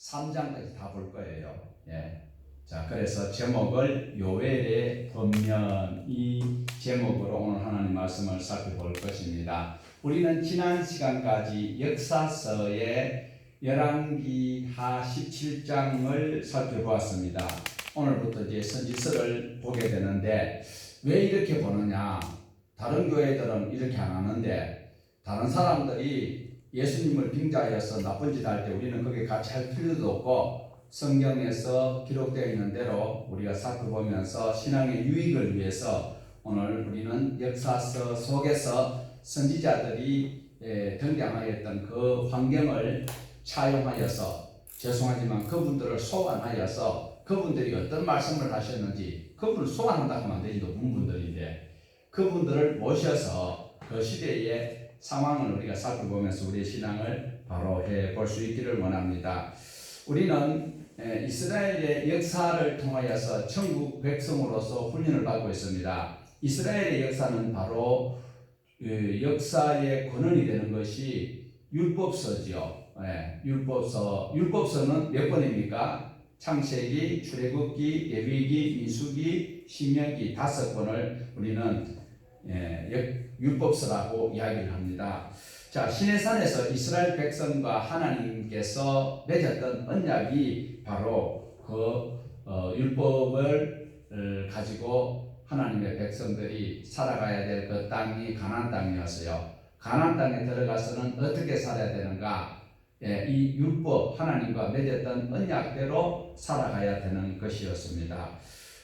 3장까지 다 볼 거예요. 예. 자, 그래서 제목을 요엘의 번면, 이 제목으로 오늘 하나님 말씀을 살펴볼 것입니다. 우리는 지난 시간까지 역사서의 열왕기하 17장을 살펴보았습니다. 오늘부터 이제 선지서를 보게 되는데, 왜 이렇게 보느냐? 다른 교회들은 이렇게 안 하는데, 다른 사람들이 예수님을 빙자하여서 나쁜 짓 할 때 우리는 거기에 같이 할 필요도 없고, 성경에서 기록되어 있는 대로 우리가 살펴보면서 신앙의 유익을 위해서 오늘 우리는 역사서 속에서 선지자들이 등장하였던 그 환경을 차용하여서, 죄송하지만 그분들을 소환하여서 그분들이 어떤 말씀을 하셨는지, 그분을 소환한다고 하면 안 되지, 높은 분들인데 그분들을 모셔서 그 시대의 상황을 우리가 살펴보면서 우리의 신앙을 바로 해볼 수 있기를 원합니다. 우리는 이스라엘의 역사를 통하여서 천국 백성으로서 훈련을 받고 있습니다. 이스라엘의 역사는 바로 역사의 근원이 되는 것이 율법서지요. 율법서는 몇 권입니까? 창세기, 출애굽기, 레위기, 민수기, 신명기 5권을 우리는 율법서라고 이야기를 합니다. 자, 시내산에서 이스라엘 백성과 하나님께서 맺었던 언약이 바로 그 율법을 가지고 하나님의 백성들이 살아가야 될 그 땅이 가나안 땅이었어요. 가나안 땅에 들어가서는 어떻게 살아야 되는가? 이 율법, 하나님과 맺었던 언약대로 살아가야 되는 것이었습니다.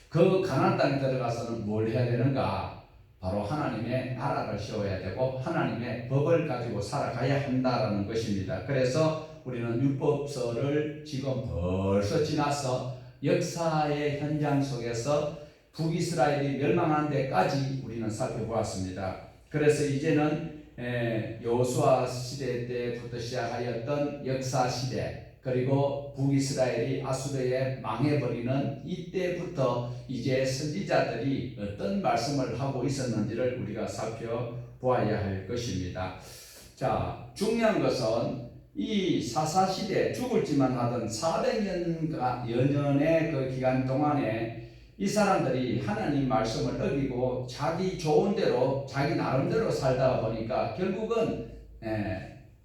그 가나안 땅에 들어가서는 뭘 해야 되는가? 바로 하나님의 나라를 세워야 되고 하나님의 법을 가지고 살아가야 한다라는 것입니다. 그래서 우리는 율법서를 지금 벌써 지나서 역사의 현장 속에서 북이스라엘이 멸망한 데까지 우리는 살펴보았습니다. 그래서 이제는 여호수아 시대 때부터 시작하였던 역사 시대, 그리고 북이스라엘이 아수르에 망해버리는 이때부터 이제 선지자들이 어떤 말씀을 하고 있었는지를 우리가 살펴보아야 할 것입니다. 자, 중요한 것은 이 사사시대, 죽을지만 하던 400년의 그 기간 동안에 이 사람들이 하나님 말씀을 어기고 자기 좋은 대로, 자기 나름대로 살다가 보니까 결국은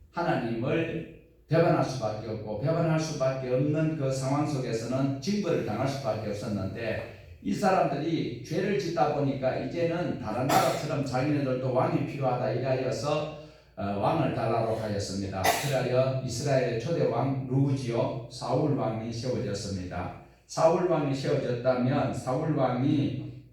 하나님을 배반할 수밖에 없고, 배반할 수밖에 없는 그 상황 속에서는 징벌을 당할 수밖에 없었는데, 이 사람들이 죄를 짓다 보니까 이제는 다른 나라처럼 자기네들도 왕이 필요하다 이하여서 왕을 달라고 하였습니다. 그래야 이스라엘의 초대 왕 누구지요? 사울 왕이 세워졌습니다. 사울 왕이 세워졌다면 사울 왕이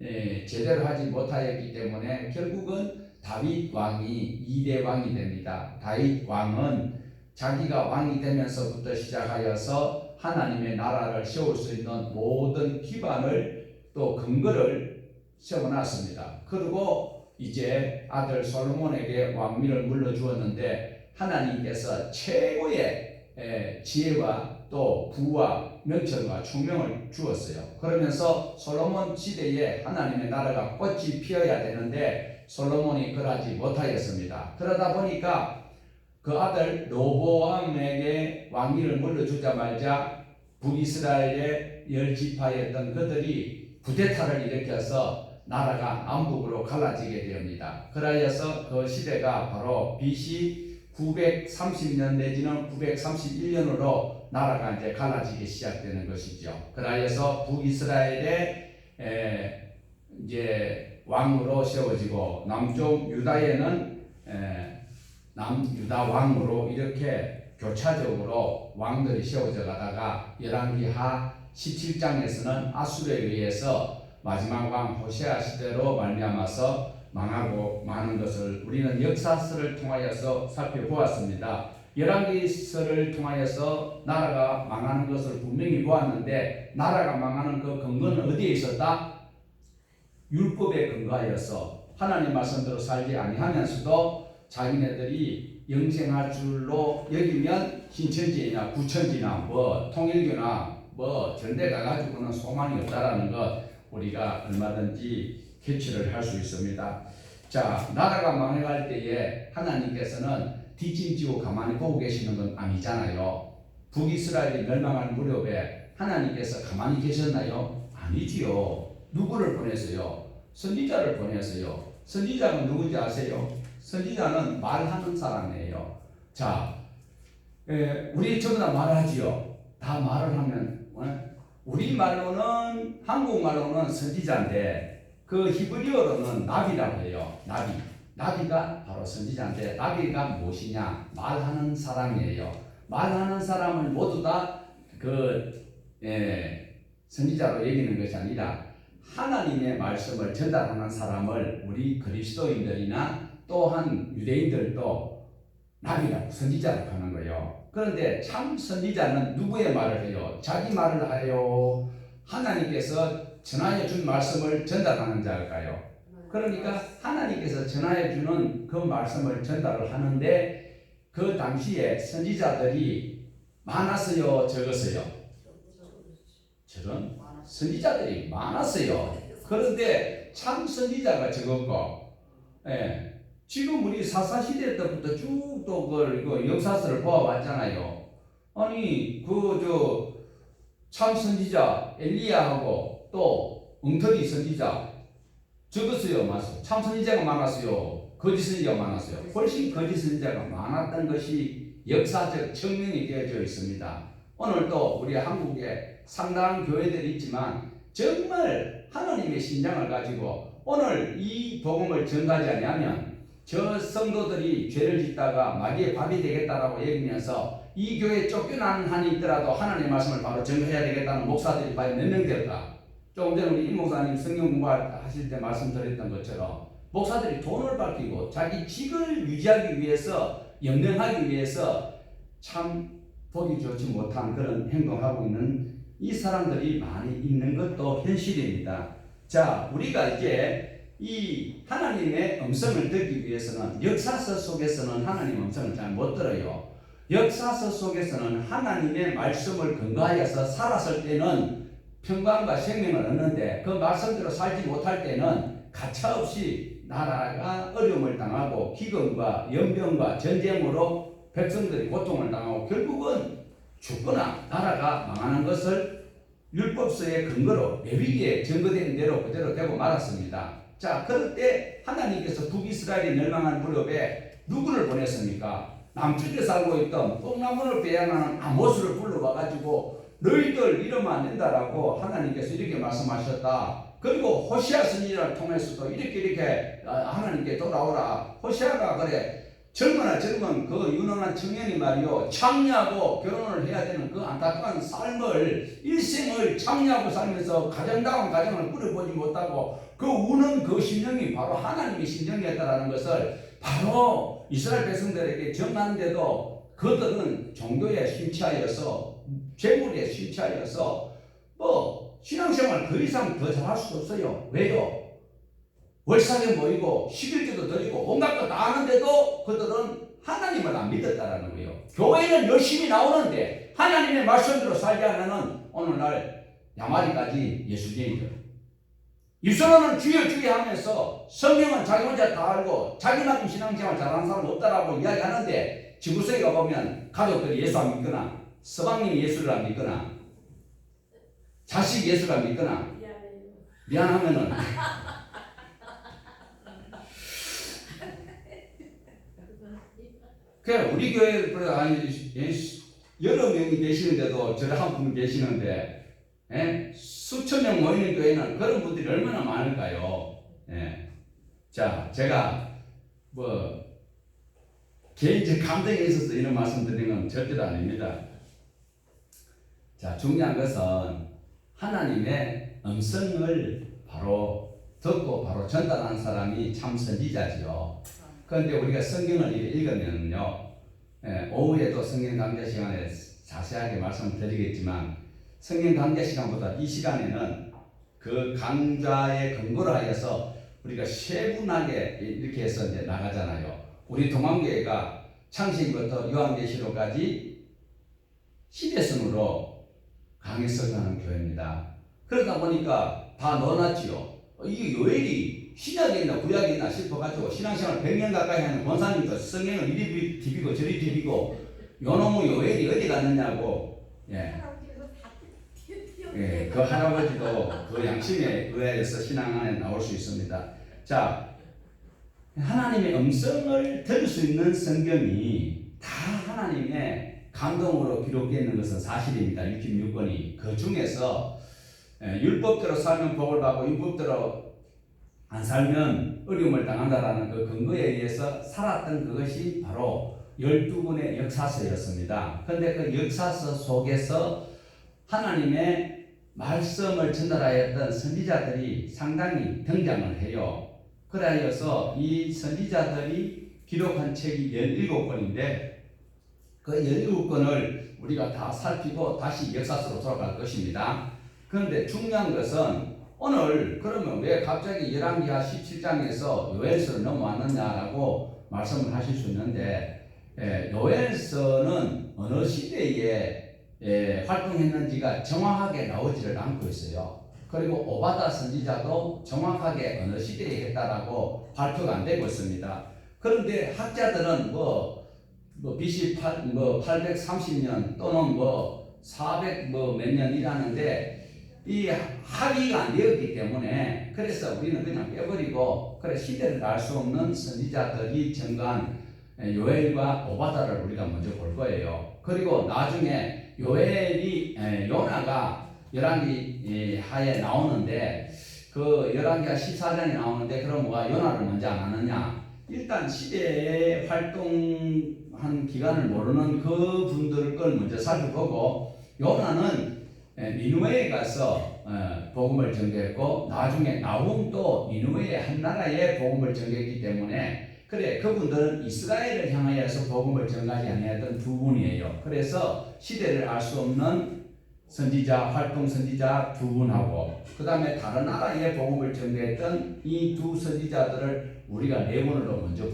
제대로 하지 못하였기 때문에 결국은 다윗 왕이 2대 왕이 됩니다. 다윗 왕은 자기가 왕이 되면서부터 시작하여서 하나님의 나라를 세울 수 있는 모든 기반을 또 근거를 세워놨습니다. 그리고 이제 아들 솔로몬에게 왕위를 물려주었는데 하나님께서 최고의 지혜와 또 부와 명철과 총명을 주었어요. 그러면서 솔로몬 시대에 하나님의 나라가 꽃이 피어야 되는데 솔로몬이 그러지 못하였습니다. 그러다 보니까 그 아들 로보암에게 왕위를 물려주자마자 북이스라엘의 10지파였던 그들이 쿠데타를 일으켜서 나라가 남북으로 갈라지게 됩니다. 그래서 그 시대가 바로 BC 930년 내지는 931년으로 나라가 이제 갈라지기 시작되는 것이죠. 그래서 북이스라엘의 이제 왕으로 세워지고 남쪽 유다에는 남유다 왕으로 이렇게 교차적으로 왕들이 세워져 가다가 열왕기하 17장에서는 아수르에 의해서 마지막 왕 호세아 시대로 말미암아서 망하고 마는 것을 우리는 역사서를 통하여서 살펴보았습니다. 열왕기서를 통하여서 나라가 망하는 것을 분명히 보았는데, 나라가 망하는 그 근거는 어디에 있었다? 율법에 근거하여서 하나님 말씀대로 살지 아니하면서도 자기네들이 영생할 줄로 여기면 신천지나 구천지나 통일교나 전대 가가지고는 소망이 없다라는 것 우리가 얼마든지 캐치를 할 수 있습니다. 자, 나라가 망해갈 때에 하나님께서는 뒷짐지고 가만히 보고 계시는 건 아니잖아요. 북이스라엘이 멸망할 무렵에 하나님께서 가만히 계셨나요? 아니지요. 누구를 보냈어요? 선지자를 보냈어요. 선지자는 누군지 아세요? 선지자는 말하는 사람이에요. 자, 우리 전부 다 말하지요. 다 말을 하면 우리 말로는 한국말로는 선지자인데 그 히브리어로는 나비라고 해요. 나비가 바로 선지자인데 나비가 무엇이냐? 말하는 사람이에요. 말하는 사람을 모두 다 선지자로 여기는 것이 아니라 하나님의 말씀을 전달하는 사람을 우리 그리스도인들이나 또한 유대인들도 나비라고 선지자라고 하는 거예요. 그런데 참 선지자는 누구의 말을 해요? 자기 말을 해요? 하나님께서 전하여 준 말씀을 전달하는 자일까요? 그러니까 하나님께서 전하여 주는 그 말씀을 전달을 하는데 그 당시에 선지자들이 많았어요, 적었어요? 저런 선지자들이 많았어요. 그런데 참 선지자가 적었고, 지금 우리 사사시대 때부터 쭉 또 그 역사서를 보아왔잖아요. 아니 참 선지자 엘리야하고 또 엉터리 선지자 적었어요, 맞아요. 참 선지자가 많았어요. 거짓 선지자가 많았어요. 훨씬 거짓 선지자가 많았던 것이 역사적 증명이 되어져 있습니다. 오늘도 우리 한국에 상당한 교회들이 있지만 정말 하나님의 신장을 가지고 오늘 이 복음을 전가하지 않으면 저 성도들이 죄를 짓다가 마귀의 밥이 되겠다라고 얘기하면서 이 교회에 쫓겨나는 한이 있더라도 하나님의 말씀을 바로 전가해야 되겠다는 목사들이 과연 몇 명 될까? 조금 전에 우리 임 목사님 성경 공부하실 때 말씀드렸던 것처럼 목사들이 돈을 밝히고 자기 직을 유지하기 위해서 연명하기 위해서 참 보기 좋지 못한 그런 행동하고 있는 이 사람들이 많이 있는 것도 현실입니다. 자, 우리가 이제 이 하나님의 음성을 듣기 위해서는 역사서 속에서는 하나님의 음성을 잘 못 들어요. 역사서 속에서는 하나님의 말씀을 근거하여서 살았을 때는 평강과 생명을 얻는데 그 말씀대로 살지 못할 때는 가차없이 나라가 어려움을 당하고 기근과 연병과 전쟁으로 백성들이 고통을 당하고 결국은 죽거나 나라가 망하는 것을 율법서의 근거로 레위기에 증거된 대로 그대로 되고 말았습니다. 자, 그럴 때 하나님께서 북이스라엘이 멸망한 무렵에 누구를 보냈습니까? 남쪽에 살고 있던 뽕나무를 배양하는 아모스를 불러와가지고 너희들 이러면 안 된다라고 하나님께서 이렇게 말씀하셨다. 그리고 호시아 선지자를 통해서도 이렇게 하나님께 돌아오라. 호시아가 그래 젊은 그 유능한 청년이 말이요 창리하고 결혼을 해야 되는 그 안타까운 삶을 일생을 창리하고 살면서 가정다운 가정을 꾸려보지 못하고 그 우는 그 심령이 바로 하나님의 심령이었다라는 것을 바로 이스라엘 백성들에게 전하는데도 그들은 종교에 심취하여서 재물에 심취하여서 신앙생활 그 이상 더 잘할 수 없어요. 왜요? 월상에 모이고 11조도 드리고 온갖 거 다 하는데도 그들은 하나님을 안 믿었다라는 거예요. 교회는 열심히 나오는데 하나님의 말씀대로 살지 않으면 오늘날 야마리까지 예수쟁이들. 입술로는 주여 주여 하면서 성경은 자기 혼자 다 알고 자기만큼 신앙생활 잘하는 사람은 없다라고 이야기하는데 지구석에 가보면 가족들이 예수 안 믿거나 서방님이 예수를 안 믿거나 자식 예수를 안 믿거나 미안하면은 그래 우리 교회 여러 명이 계시는데도 저래 한 분 계시는데 수천 명 모이는 교회는 그런 분들이 얼마나 많을까요? 자, 제가 개인적 감정에 있어서 이런 말씀 드리는 건 절대로 아닙니다. 자, 중요한 것은 하나님의 음성을 바로 듣고 바로 전달하는 사람이 참 선지자지요. 그런데 우리가 성경을 읽으면요, 오후에도 성경 강좌 시간에 자세하게 말씀을 드리겠지만 성경 강좌 시간보다 이 시간에는 그 강좌의 근거로 하여서 우리가 세분하게 이렇게 해서 이제 나가잖아요. 우리 동안교회가 창세기부터 요한계시록까지 10여성으로 강의 설교하는 교회입니다. 그러다 보니까 다 넣어놨지요. 이게 왜 이리 신약에 있나 구약에 있나 싶어가지고 신앙생활 100년 가까이 하는 권사님도 성경을 이리 디비고 저리 디비고 요놈의 요엘이 어디 갔느냐고. 그 할아버지도 그 양심에 의해서 신앙 안에 나올 수 있습니다. 자, 하나님의 음성을 들을 수 있는 성경이 다 하나님의 감동으로 기록되어 있는 것은 사실입니다. 66권이. 그 중에서 율법대로 살면 복을 받고 율법대로 안 살면 어려움을 당한다라는 그 근거에 의해서 살았던 그것이 바로 12권의 역사서였습니다. 그런데 그 역사서 속에서 하나님의 말씀을 전달하였던 선지자들이 상당히 등장을 해요. 그래서 이 선지자들이 기록한 책이 17권인데 그 17권을 우리가 다 살피고 다시 역사서로 돌아갈 것입니다. 그런데 중요한 것은 오늘 그러면 왜 갑자기 열왕기하 17장에서 요엘서로 넘어왔느냐라고 말씀을 하실 수 있는데, 요엘서는 어느 시대에 활동했는지가 정확하게 나오지를 않고 있어요. 그리고 오바다 선지자도 정확하게 어느 시대에 했다라고 발표가 안 되고 있습니다. 그런데 학자들은 BC 830년 또는 400 몇 년이라는데 이 합의가 안 되었기 때문에 그래서 우리는 그냥 빼버리고 그래 시대를 알 수 없는 선지자들이 증거한 요엘과 오바다를 우리가 먼저 볼 거예요. 그리고 나중에 요엘이 요나가 열왕기 하에 나오는데 그 열왕기하 14장에 나오는데 그럼 뭐가 요나를 먼저 안 하느냐? 일단 시대에 활동한 기간을 모르는 그 분들 걸 먼저 살펴보고 요나는 니느웨에 가서 복음을 전개했고 나중에 나훔도 니느웨의 한 나라에 복음을 전개했기 때문에 그래 그분들은 이스라엘을 향하여서 복음을 전가하지 아니했던 두 분이에요. 그래서 시대를 알 수 없는 선지자, 활동 선지자 두 분하고 그 다음에 다른 나라에 복음을 전개했던 이 두 선지자들을 우리가 네 분으로 먼저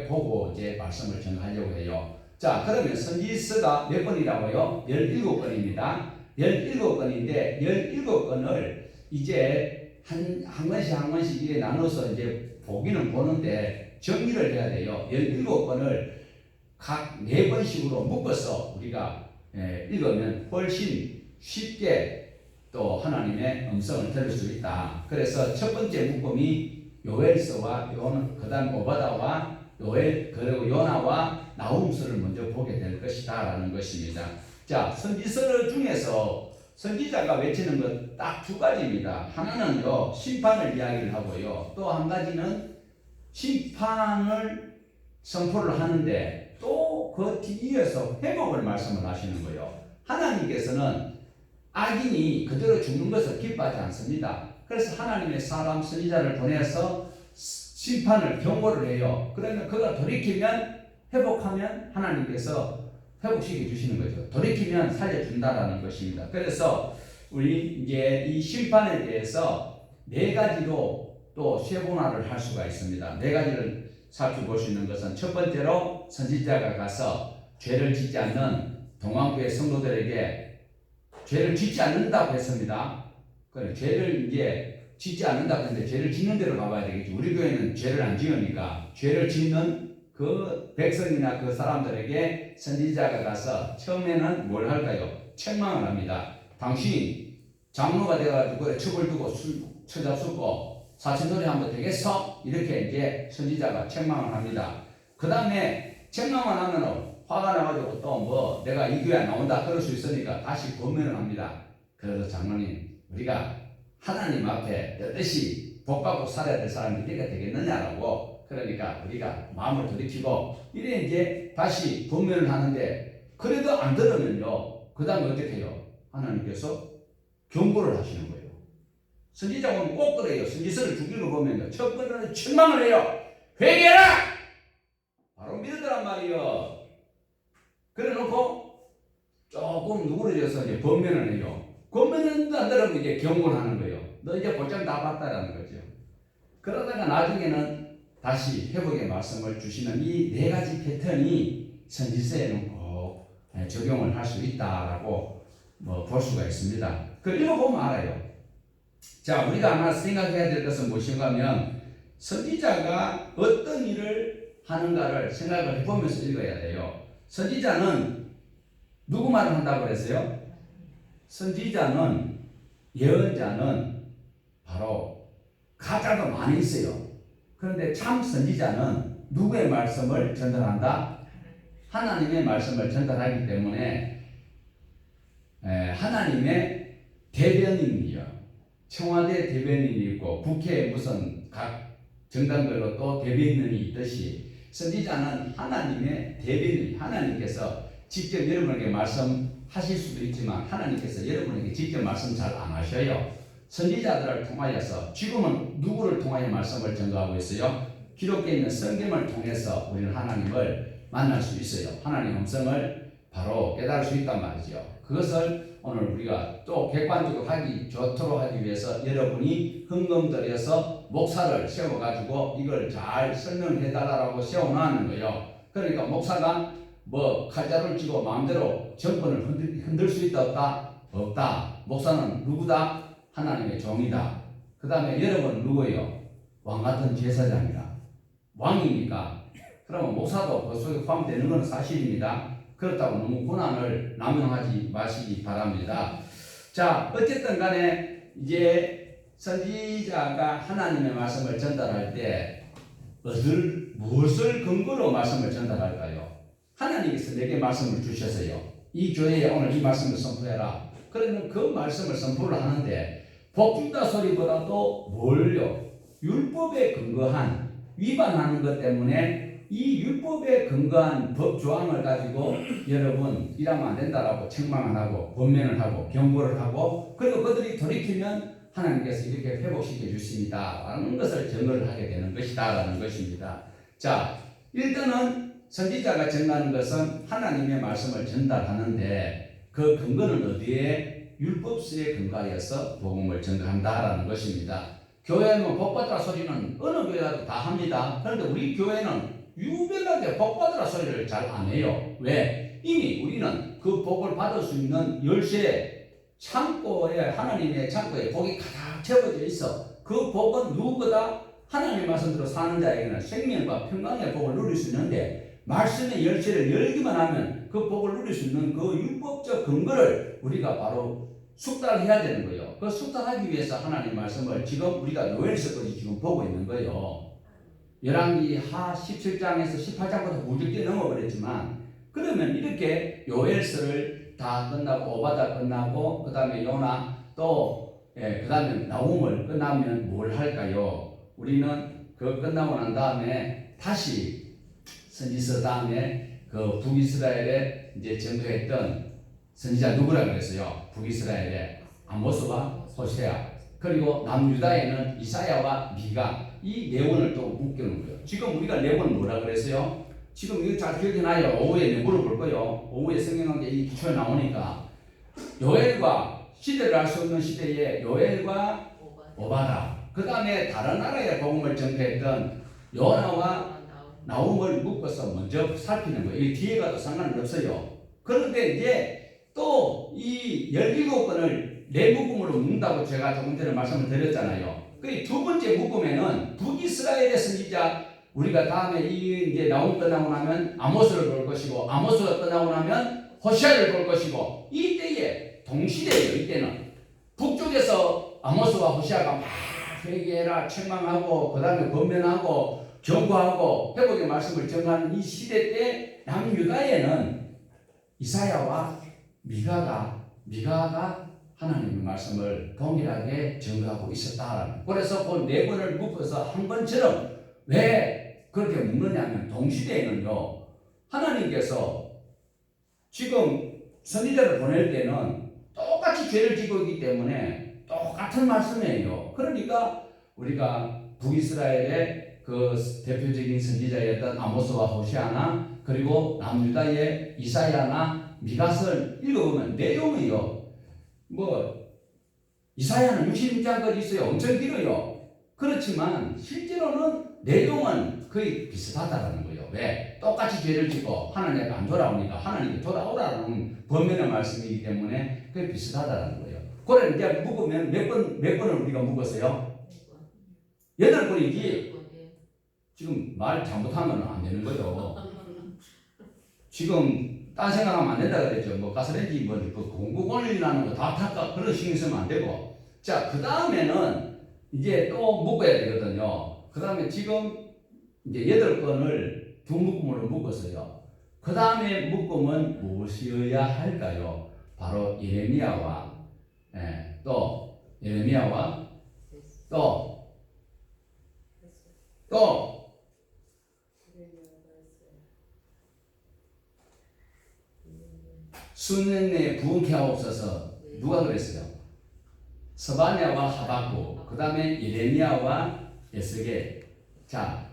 보고 이제 말씀을 전하려고 해요. 자, 그러면 선지서가 몇 권이라고요? 17권입니다. 17권인데 17권을 이제 한 권씩 이렇게 나눠서 이제 보기는 보는데 정리를 해야 돼요. 17권을 각 4번씩으로 묶어서 우리가 읽으면 훨씬 쉽게 또 하나님의 음성을 들을 수 있다. 그래서 첫 번째 묶음이 요엘서와 그 다음 오바다와 요엘 그리고 요나와 나훔서를 먼저 보게 될 것이다 라는 것입니다. 자, 선지서 중에서 선지자가 외치는 것 딱 두 가지입니다. 하나는요 심판을 이야기를 하고요, 또 한 가지는 심판을 선포를 하는데 또 그 뒤에서 회복을 말씀을 하시는 거예요. 하나님께서는 악인이 그대로 죽는 것을 기뻐하지 않습니다. 그래서 하나님의 사람 선지자를 보내서 심판을 경고를 해요. 그러면 그가 돌이키면 회복하면 하나님께서 회복시켜 주시는 거죠. 돌이키면 살려준다라는 것입니다. 그래서 우리 이제 이 심판에 대해서 4가지로 또 세분화를 할 수가 있습니다. 4가지를 살펴볼 수 있는 것은 첫 번째로 선지자가 가서 죄를 짓지 않는 동안교회 성도들에게 죄를 짓지 않는다고 했습니다. 그래, 죄를 이제 짓지 않는다고 했는데 죄를 짓는 대로 가봐야 되겠죠. 우리 교회는 죄를 안 지으니까 죄를 짓는 그 백성이나 그 사람들에게 선지자가 가서 처음에는 뭘 할까요? 책망을 합니다. 당신 장로가 돼가지고 첩을 두고 처잡수고 사천돌이 하면 되겠어? 이렇게 이제 선지자가 책망을 합니다. 그 다음에 책망을 하면 화가 나가지고 또 내가 이 교회 안 나온다 그럴 수 있으니까 다시 권면을 합니다. 그래서 장로님, 우리가 하나님 앞에 뜻이 복받고 살아야 될 사람이 되게 되겠느냐라고, 그러니까 우리가 마음을 돌이키고 이래 이제 다시 권면을 하는데 그래도 안 들으면요, 그 다음에 어떻게 해요? 하나님께서 경고를 하시는 거예요. 선지자 보면 꼭 그래요. 선지서를 주기로 보면요, 첫 번째는 책망을 해요. 회개해라! 바로 믿으란 말이요. 그래 놓고 조금 누그러져서 이제 권면을 해요. 권면은 안 들으면 이제 경고를 하는 거예요. 너 이제 볼장 다 봤다라는 거죠. 그러다가 나중에는 다시 회복의 말씀을 주시는 이 4가지 패턴이 선지서에는 꼭 적용을 할 수 있다라고 볼 수가 있습니다. 그걸 읽어보면 알아요. 자, 우리가 하나 생각해야 될 것은 무엇인가 하면 선지자가 어떤 일을 하는가를 생각을 해보면서 읽어야 돼요. 선지자는 누구 말을 한다고 그랬어요? 선지자는, 예언자는 바로 가짜도 많이 있어요. 그런데 참 선지자는 누구의 말씀을 전달한다? 하나님의 말씀을 전달하기 때문에 하나님의 대변인이요. 청와대 대변인이 있고 국회에 무슨 각 정당별로 또 대변인이 있듯이 선지자는 하나님의 대변인, 하나님께서 직접 여러분에게 말씀하실 수도 있지만 하나님께서 여러분에게 직접 말씀 잘 안 하셔요. 선지자들을 통하여서 지금은 누구를 통하여 말씀을 전가하고 있어요? 기록되어 있는 성경을 통해서 우리는 하나님을 만날 수 있어요. 하나님의 음성을 바로 깨달을 수 있단 말이죠. 그것을 오늘 우리가 또 객관적으로 하기 좋도록 하기 위해서 여러분이 헌금 들여서 목사를 세워가지고 이걸 잘 설명해 달라고 세워놓는 거예요. 그러니까 목사가 뭐 칼자루를 쥐고 마음대로 정권을 흔들 수 있다 없다? 없다. 목사는 누구다? 하나님의 종이다. 그 다음에 여러분은 누구예요? 왕같은 제사장이다. 왕이니까 그러면 목사도 그 속에 포함되는 건 사실입니다. 그렇다고 너무 고난을 남용하지 마시기 바랍니다. 자, 어쨌든 간에 이제 선지자가 하나님의 말씀을 전달할 때 무엇을 근거로 말씀을 전달할까요? 하나님께서 내게 말씀을 주셔서요. 이 교회에 오늘 이 말씀을 선포해라. 그러면 그 말씀을 선포를 하는데 복준다 소리보다도 뭘요? 율법에 근거한 위반하는 것 때문에 이 율법에 근거한 법 조항을 가지고 여러분 이러면 안 된다라고 책망을 하고 권면을 하고 경고를 하고 그리고 그들이 돌이키면 하나님께서 이렇게 회복시켜 주십니다 라는 것을 증거를 하게 되는 것이다 라는 것입니다. 자, 일단은 선지자가 전하는 것은 하나님의 말씀을 전달하는데 그 근거는 어디에? 율법서에 근거하여서 복음을 전달한다라는 것입니다. 교회는 복받으라 소리는 어느 교회라도 다 합니다. 그런데 우리 교회는 유별나게 복받으라 소리를 잘 안 해요. 왜? 이미 우리는 그 복을 받을 수 있는 열쇠 창고에 하나님의 창고에 복이 가득 채워져 있어. 그 복은 누구보다 하나님의 말씀대로 사는 자에게는 생명과 평강의 복을 누릴 수 있는데 말씀의 열쇠를 열기만 하면 그 복을 누릴 수 있는 그 율법적 근거를 우리가 바로 숙달해야 되는 거예요. 그 숙달하기 위해서 하나님의 말씀을 지금 우리가 요엘서까지 지금 보고 있는 거예요. 열왕기 하 17장에서 18장부터 무적게 넘어버렸지만 그러면 이렇게 요엘서를 다 끝나고 오바다 끝나고 그 다음에 요나 또 그 다음에 나홈을 끝나면 뭘 할까요? 우리는 그 끝나고 난 다음에 다시 선지서 다음에 그 북이스라엘에 이제 전도했던 선지자 누구라고 그랬어요? 북이스라엘에 아모스와 호세아 그리고 남유다에는 이사야와 미가 이 내원을 또 묶여놓은 거예요. 지금 우리가 내원은 뭐라 그랬어요? 지금 이거 잘 기억이 나요. 오후에 물어볼 거예요. 오후에 성경관계 이 기초에 나오니까 요엘과 시대를 알 수 없는 시대에 요엘과 오바다 그 다음에 다른 나라의 복음을 전개했던 요나와 나홈을 묶어서 먼저 살피는 거예요. 이 뒤에 가도 상관은 없어요. 그런데 이제 또 이 17권을 네 묶음으로 묶는다고 제가 조금 전에 말씀을 드렸잖아요. 그 두 번째 묶음에는 북이스라엘의 선지자 우리가 다음에 이 이제 나홈 끝나고 나면 아모스를 볼 것이고 아모스가 끝나고 나면 호시아를 볼 것이고 이때에 동시대예요. 이때는 북쪽에서 아모스와 호시아가 막 회개해라 책망하고 그 다음에 권면하고 경고하고 회복의 말씀을 전하는 이 시대 때 남유다에는 이사야와 미가가 하나님의 말씀을 동일하게 전가하고 있었다. 그래서 그 네 번을 묶어서 한 번처럼 왜 그렇게 묶느냐면 동시대에는요 하나님께서 지금 선지자를 보낼 때는 똑같이 죄를 지고 있기 때문에 똑같은 말씀이에요. 그러니까 우리가 북이스라엘의 그 대표적인 선지자였던 아모스와 호시아나 그리고 남유다의 이사야나 미가서를 읽어보면 내용이요. 이사야는 66장까지 있어요. 엄청 길어요. 그렇지만 실제로는 내용은 거의 비슷하다는 거예요. 왜? 똑같이 죄를 짓고 하나님께 안 돌아오니까 하나님께 돌아오라는 번면의 말씀이기 때문에 그게 비슷하다는 거예요. 그래 이제 묶으면 몇 번을 우리가 묶었어요? 8번이지. 지금 말 잘못하면 안 되는 거예요. 지금 딴 생각하면 안 된다 그랬죠. 뭐 가스레인지 뭐 공구 올리라는 거 다 탁가 그런 신경 쓰면 안 되고. 자, 그 다음에는 이제 또 묶어야 되거든요. 그 다음에 지금 이제 8건을 두 묶음으로 묶었어요. 그 다음에 묶음은 무엇이어야 할까요? 바로 예레미야와 또 예레미야와 또 수년 내에 부흥케 하옵소서. 누가 그랬어요? 스바냐와 하박국, 그 다음에 예레미야와 에스겔. 자,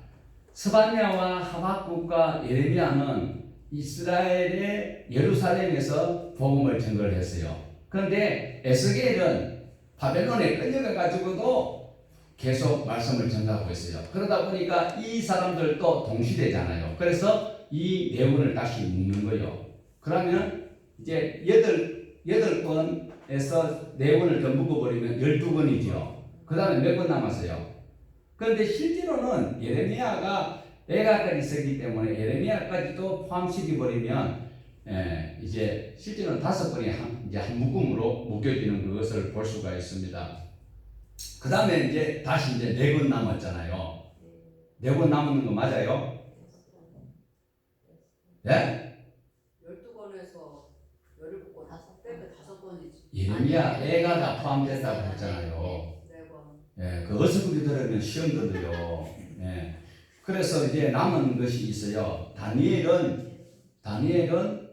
스바냐와 하박국과 예레미야는 이스라엘의 예루살렘에서 복음을 증거를 했어요. 그런데 에스겔은 바벨론에 끌려가 가지고도 계속 말씀을 전하고 있어요. 그러다 보니까 이 사람들도 동시대잖아요. 그래서 이 내용을 다시 묶는 거예요. 그러면 이제 8권에서 내용을 더 묶어버리면 12권이죠. 그 다음에 몇 권 남았어요? 그런데 실제로는 예레미야가 애가까지 있었기 때문에 예레미야까지도 포함시켜버리면 이제 실제로는 5권이 이제 한 묶음으로 묶여지는 것을 볼 수가 있습니다. 그 다음에 이제 다시 이제 4권 남았잖아요. 4권 남은 거 맞아요? 예? 12권에서 17권, 5권이지. 예레미야 애가가 포함됐다고 했잖아요. 예, 그 어설프게 들으면 시험 들어요. 예. 그래서 이제 남은 것이 있어요.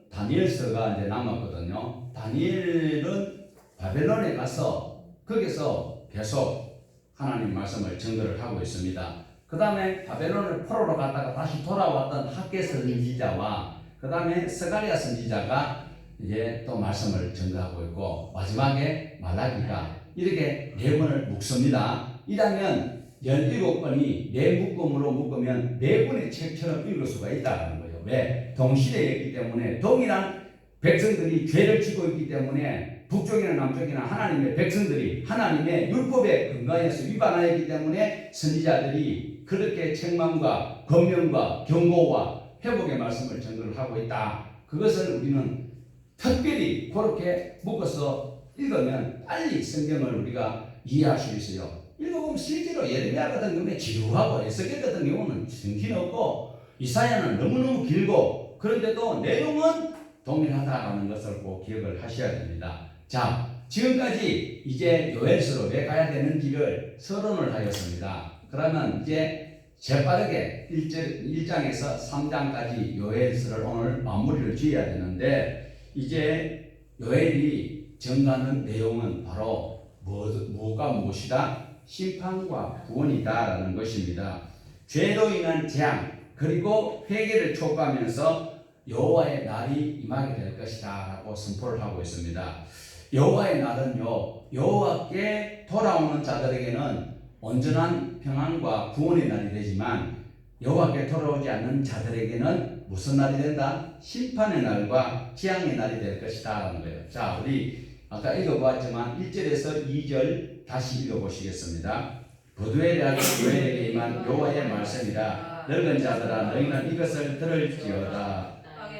다니엘서가 이제 남았거든요. 다니엘은 바벨론에 가서 거기서 계속 하나님 말씀을 증거를 하고 있습니다. 그 다음에 바벨론을 포로로 갔다가 다시 돌아왔던 학개 선지자와 그 다음에 스가랴 선지자가 이제 또 말씀을 증거하고 있고 마지막에 말라기가 이렇게 4권을 묶습니다. 이라면 17권이 4묶음으로 묶으면 4권의 책처럼 읽을 수가 있다는 거예요. 왜? 동시대였기 때문에 동일한 백성들이 죄를 지고 있기 때문에 북쪽이나 남쪽이나 하나님의 백성들이 하나님의 율법에 근거해서 위반하였기 때문에 선지자들이 그렇게 책망과 권면과 경고와 회복의 말씀을 전도를 하고 있다. 그것을 우리는 특별히 그렇게 묶어서 읽으면 빨리 성경을 우리가 이해할 수 있어요. 읽어보면 실제로 예레미야 같은 경우는 지루하고 에스겔 같은 경우는 정신없고 이사야는 너무너무 길고 그런데도 내용은 동일하다는 것을 꼭 기억을 하셔야 됩니다. 자, 지금까지 이제 요엘서로 왜 가야 되는지를 서론을 하였습니다. 그러면 이제 재빠르게 1장에서 3장까지 요엘서를 오늘 마무리를 지어야 되는데 이제 요엘이 정하는 내용은 바로 뭐가 무엇이다? 심판과 구원이다라는 것입니다. 죄로 인한 재앙 그리고 회개를 촉구하면서 여호와의 날이 임하게 될 것이다라고 선포를 하고 있습니다. 여호와의 날은요, 여호와께 돌아오는 자들에게는 온전한 평안과 구원의 날이 되지만 여호와께 돌아오지 않는 자들에게는 무슨 날이 된다? 심판의 날과 재앙의 날이 될 것이다 라는 거예요. 자, 우리 아까 읽어보았지만 1절에서 2절 다시 읽어보시겠습니다. 부두엘의 아들 요엘에게 임한 여호와의 말씀이라. 늙은 자들아 너희는 이것을 들을지어다.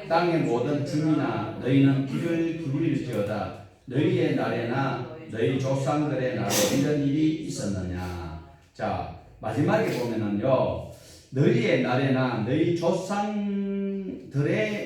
땅의 모든 주민아 너희는 귀를 기울일지어다. 너희의 날에나 너희 조상들의 날에 이런 일이 있었느냐. 자, 마지막에 보면은요, 너희의 날에나 너희 조상들의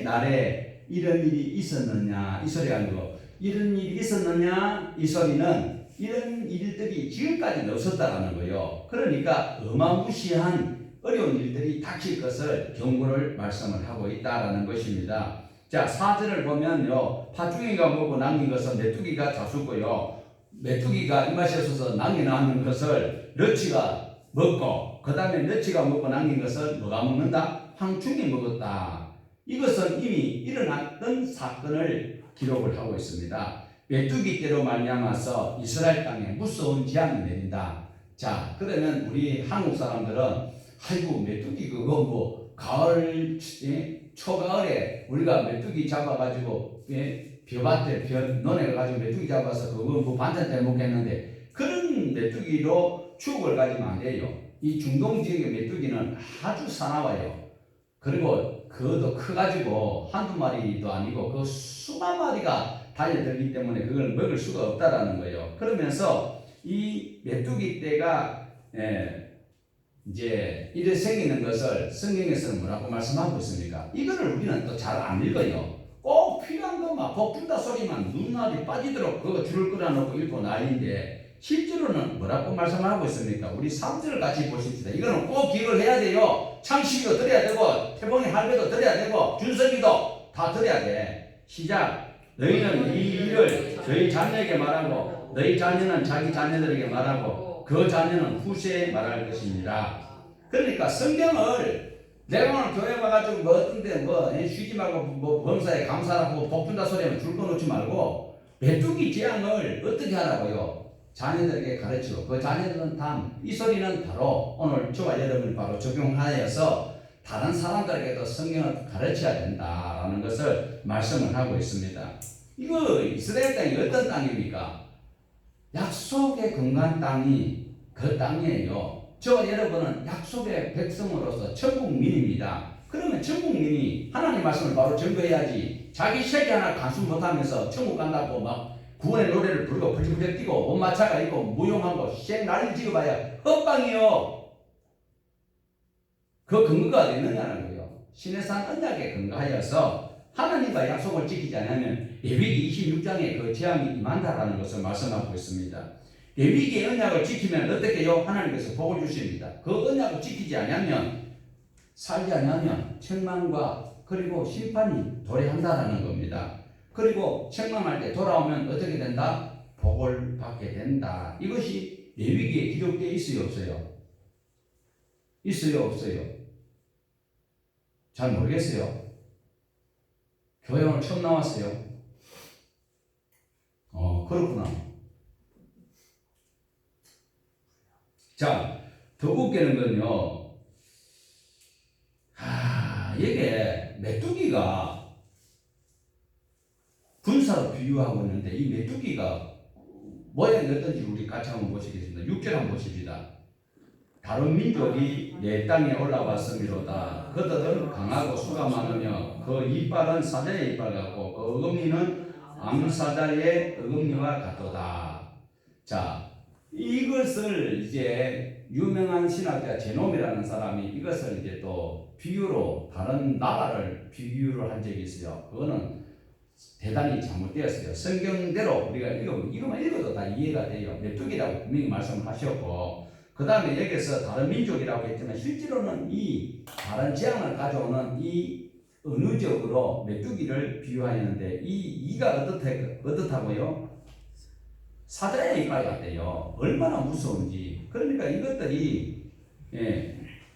날에 이런 일이 있었느냐. 이 소리 아니고 이런 일이 있었느냐. 이 소리는 이런 일들이 지금까지는 없었다라는 거예요. 그러니까 어마무시한 어려운 일들이 닥칠 것을 경고를 말씀을 하고 있다라는 것입니다. 자, 4절을 보면요, 팥죽이가 먹고 남긴 것은 메뚜기가 잡수고요, 메뚜기가 입맛이 없어서 남겨놓은 것을 너치가 먹고, 그 다음에 너치가 먹고 남긴 것을 뭐가 먹는다? 황충이 먹었다. 이것은 이미 일어났던 사건을 기록을 하고 있습니다. 메뚜기 떼로 말미암아서 이스라엘 땅에 무서운 재앙이 내린다. 자, 그러면 우리 한국 사람들은 아이고 메뚜기 그거 뭐 가을 초가을에 우리가 메뚜기 잡아가지고 벼밭에 논에 가지고 메뚜기 잡아서 그거 뭐 반찬 때 먹겠는데 그런 메뚜기로 추억을 가지면 안 돼요. 이 중동 지역의 메뚜기는 아주 사나워요. 그리고 그것도 커가지고 한두 마리도 아니고 그 수만 마리가 달려들기 때문에 그걸 먹을 수가 없다라는 거예요. 그러면서 이 메뚜기 떼가 이제 이래 생기는 것을 성경에서는 뭐라고 말씀하고 있습니까? 이거를 우리는 또 잘 안 읽어요. 꼭 필요한 것만 복분다 소리만 눈알이 빠지도록 그거 줄을 끌어놓고 읽고 난리인데 실제로는 뭐라고 말씀하고 있습니까? 우리 3절을 같이 보십시다. 이거는 꼭 기억을 해야 돼요. 창식이도 드려야 되고 태봉이 할배도 드려야 되고 준석이도 다 드려야 돼. 시작. 너희는 이 일을 저희 자녀에게 말하고 너희 자녀는 자기 자녀들에게 말하고 그 자녀는 후세에 말할 것입니다. 그러니까 성경을 내가 오늘 교회 와가지고 뭐 어떤데 뭐 쉬지 말고 뭐 범사에 감사하고 복준다 소리하면 줄 꺼놓지 말고 메뚜기 재앙을 어떻게 하라고요? 자녀들에게 가르치고 그 자녀들은 이 소리는 바로 오늘 저와 여러분이 바로 적용하여서 다른 사람들에게도 성경을 가르쳐야 된다라는 것을 말씀을 하고 있습니다. 이거 이스라엘 땅이 어떤 땅입니까? 약속의 건강한 땅이 그 땅이에요. 저와 여러분은 약속의 백성으로서 천국민입니다. 그러면 천국민이 하나님 말씀을 바로 증거해야지 자기 새끼 하나 간수 못하면서 천국 간다고 막 구원의 노래를 부르고 불질불질 뛰고 옷마차가 있고 무용하고 쌩 난리 지어봐야 헛방이요. 그 근거가 어디 있느냐는 거예요. 시내산 언약에 근거하여서 하나님과 약속을 지키지 않으면 레위기 26장에 그 재앙이 임한다라는 것을 말씀하고 있습니다. 레위기의 언약을 지키면 어떻게 해요? 하나님께서 복을 주십니다. 그 언약을 지키지 않으면 살지 않으면 책망과 그리고 심판이 도래한다라는 겁니다. 그리고 책망할 때 돌아오면 어떻게 된다? 복을 받게 된다. 이것이 레위기에 기록되어 있어요, 없어요? 있어요, 없어요? 잘 모르겠어요. 교회 오늘 처음 나왔어요. 그렇구나. 자, 더 웃기는 건요. 이게 메뚜기가 군사로 비유하고 있는데 이 메뚜기가 모양이 어떤지 우리 같이 한번 보시겠습니다. 6절 한번 보십시다. 다른 민족이 내 땅에 올라왔음이로다. 그들은 강하고 수가 많으며 그 이빨은 사자의 이빨 같고 그 어금니는 암사자의 어금니와 같도다. 자, 이것을 이제 유명한 신학자 제놈이라는 사람이 이것을 이제 또 비유로 다른 나라를 비유를 한 적이 있어요. 그거는 대단히 잘못되었어요. 성경대로 우리가 이거만 읽어도 다 이해가 돼요. 메뚜기라고 분명히 말씀을 하셨고 그 다음에 여기서 다른 민족이라고 했지만 실제로는 이 다른 재앙을 가져오는 이 은유적으로 메뚜기를 비유하였는데 이 이가 어떻다고요? 사자의 이빨 같대요. 얼마나 무서운지. 그러니까 이것들이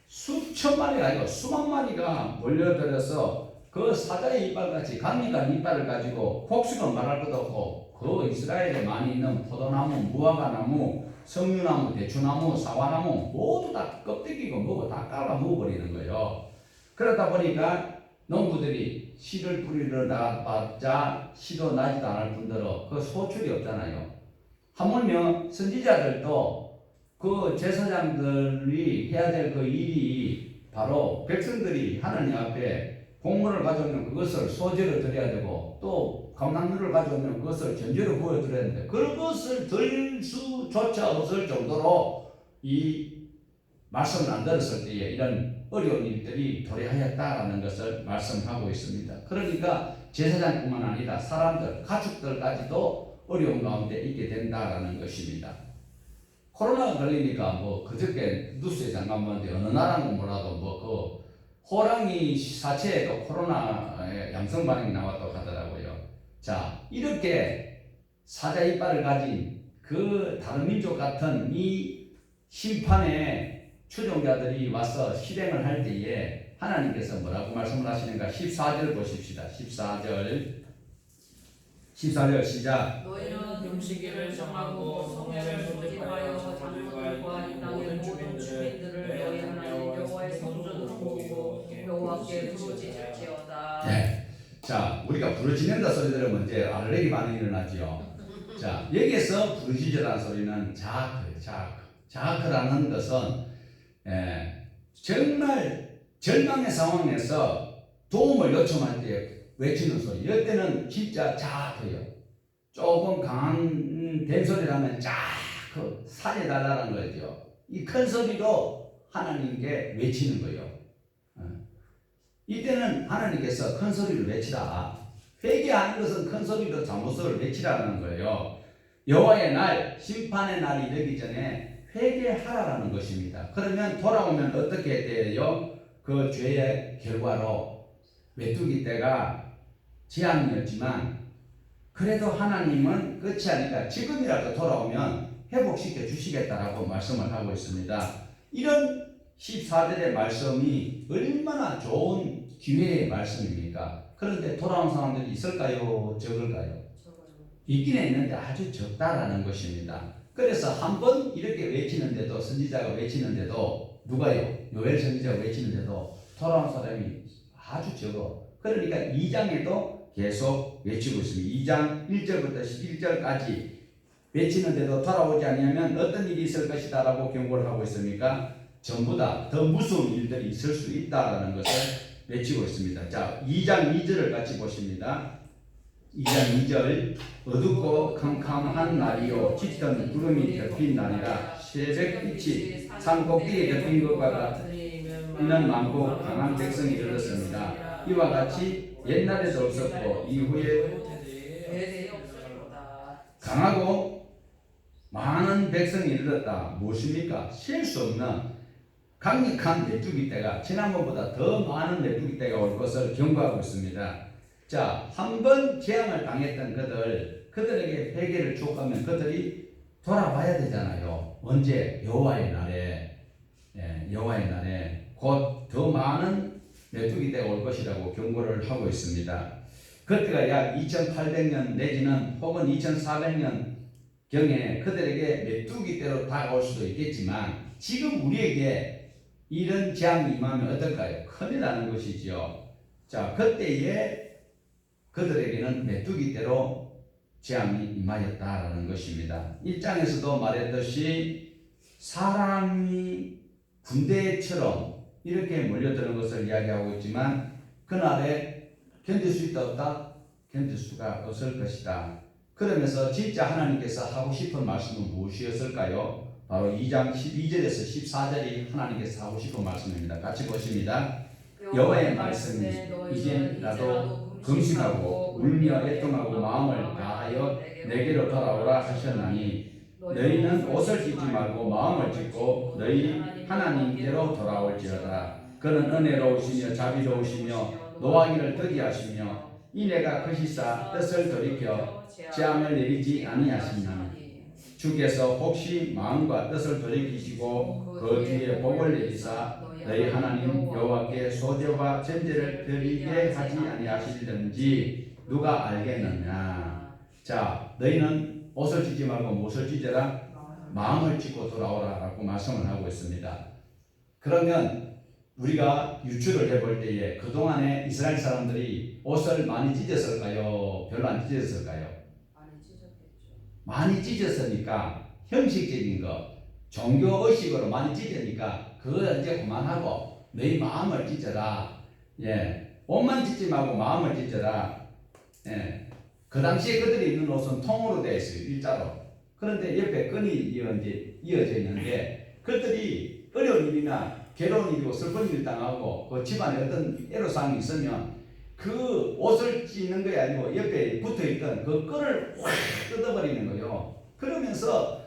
수천 마리가 아니고 수만 마리가 몰려들어서 그 사자의 이빨 같이 강력한 이빨을 가지고 곡식은 말할 것도 없고 그 이스라엘에 많이 있는 포도나무, 무화과나무, 석류나무, 대추나무, 사과나무 모두 다 껍데기고 뭐고 다 깔아 먹어버리는 거예요. 그러다 보니까 농부들이 씨를 뿌리러 나가봤자 씨도 나지도 않을 뿐더러 그 소출이 없잖아요. 하물며 선지자들도 그 제사장들이 해야 될 그 일이 바로 백성들이 하나님 앞에 곡물을 가져오면 그것을 소제로 드려야 되고 또 감람류를 가져오면 그것을 전제로 보여드려야 되는데 그것을 들 수조차 없을 정도로 이 말씀을 안 들었을 때에 이런 어려운 일들이 도래하였다라는 것을 말씀하고 있습니다. 그러니까 제사장뿐만 아니라 사람들, 가축들까지도 어려운 가운데 있게 된다라는 것입니다. 코로나가 걸리니까 뭐 그저께 뉴스에 잠깐 봤는데 어느 나라는 몰라도 뭐 그 호랑이 사체에도 코로나 양성 반응이 나왔다고 하더라고요. 자, 이렇게 사자 이빨을 가진 그 다른 민족 같은 이 심판의 추종자들이 와서 실행을 할 때에 하나님께서 뭐라고 말씀을 하시는가? 14절 보십시다. 14절 시작. 너희는 금식일을 정하고 성회를 소집하여 장로들과 이 땅의 모든 주민들을 너희 하나님 여호와의 성전으로 모으고 여호와께 부르짖을지어다. 네. 자, 우리가 부르짖는다 소리 들으면 이제 알레르기 반응이 일어나죠. 자, 여기에서 부르짖으라는 소리는 자아크라는 것은 정말 절망의 상황에서 도움을 요청할 때 외치는 소리, 이럴 때는 진짜 작아요. 조금 강한 뱀소리라면 그 살려달라는 거죠. 이 큰 소리로 하나님께 외치는 거예요. 이때는 하나님께서 큰 소리를 외치라. 회개하는 것은 큰 소리로 잘못을 외치라는 거예요. 여호와의 날, 심판의 날이 이르기 전에 회개하라는 것입니다. 그러면 돌아오면 어떻게 돼요? 그 죄의 결과로 메뚜기 떼가 재앙이었지만 그래도 하나님은 끝이 아니라 지금이라도 돌아오면 회복시켜 주시겠다라고 말씀을 하고 있습니다. 이런 14절의 말씀이 얼마나 좋은 기회의 말씀입니까? 그런데 돌아온 사람들이 있을까요? 적을까요? 있기는 있는데 아주 적다라는 것입니다. 그래서 한 번 이렇게 외치는데도, 선지자가 외치는데도, 누가요? 요엘 선지자가 외치는데도 돌아온 사람이 아주 적어. 그러니까 2장에도 계속 외치고 있습니다. 2장 1절부터 11절까지 외치는데도 돌아오지 않으면 어떤 일이 있을 것이다 라고 경고를 하고 있습니까? 전부 다 더 무서운 일들이 있을 수 있다라는 것을 외치고 있습니다. 자, 2장 2절을 같이 보십니다. 2장 2절, 어둡고 캄캄한 날이요 짙은 구름이 덮인 날이라 새벽빛이 산 꼭대기에 덮인 것과 같은 많고 강한 백성이 이르렀습니다. 이와 같이 옛날에도 없었고 이후에 강하고 많은 백성이 이르렀다. 무엇입니까? 셀 수 없는 강력한 메뚜기 떼가 지난번보다 더 많은 메뚜기 떼가 올 것을 경고하고 있습니다. 자, 한 번 재앙을 당했던 그들에게 회개를 촉구하면 그들이 돌아와야 되잖아요. 언제? 여호와의 날에, 여호와의 날에 곧 더 많은 메뚜기 떼가 올 것이라고 경고를 하고 있습니다. 그때가 약 2800년 내지는 혹은 2400년 경에 그들에게 메뚜기 떼로 다가올 수도 있겠지만 지금 우리에게 이런 재앙이 임하면 어떨까요? 큰일 나는 것이죠. 자, 그때에 그들에게는 메뚜기 떼로 재앙이 임하였다라는 것입니다. 1장에서도 말했듯이 사람이 군대처럼 이렇게 몰려드는 것을 이야기하고 있지만 그날에 견딜 수 있다 없다? 견딜 수가 없을 것이다. 그러면서 진짜 하나님께서 하고 싶은 말씀은 무엇이었을까요? 바로 2장 12절에서 14절이 하나님께서 하고 싶은 말씀입니다. 같이 보십니다. 여호와의 말씀이 이제라도 금식하고 울며 애통하고 마음을 다하여 내게로 돌아오라 하셨나니 너희는 옷을 찢지 말고 마음을 찢고 너희 하나님께로 돌아올지어다. 그는 은혜로우시며 자비로우시며 노하기를 더디하시며 이내가 크시사 뜻을 돌이켜 재앙을 내리지 아니하시나니 주께서 혹시 마음과 뜻을 돌이키시고 그 뒤에 복을 내리사 너희 하나님 여호와께 소제와 전제를 드리게 하지 아니하시든지 누가 알겠느냐. 자, 너희는 옷을 찢지 말고 무엇을 찢어라? 마음을 찢고 돌아오라 라고 말씀을 하고 있습니다. 그러면 우리가 유추를 해볼 때에 그동안에 이스라엘 사람들이 옷을 많이 찢었을까요? 별로 안 찢었을까요? 많이 찢었으니까 형식적인 거, 종교의식으로 많이 찢으니까 그거 이제 그만하고 너희 마음을 찢어라. 옷만 찢지 말고 마음을 찢어라. 그 당시에 그들이 입는 옷은 통으로 되어 있어요. 일자로. 그런데 옆에 끈이 이어져 있는데 그들이 어려운 일이나 괴로운 일이고 슬픈 일을 당하고 그 집안에 어떤 애로사항이 있으면 그 옷을 찢는 게 아니고 옆에 붙어있던 그 끈을 확 뜯어버리는 거예요. 그러면서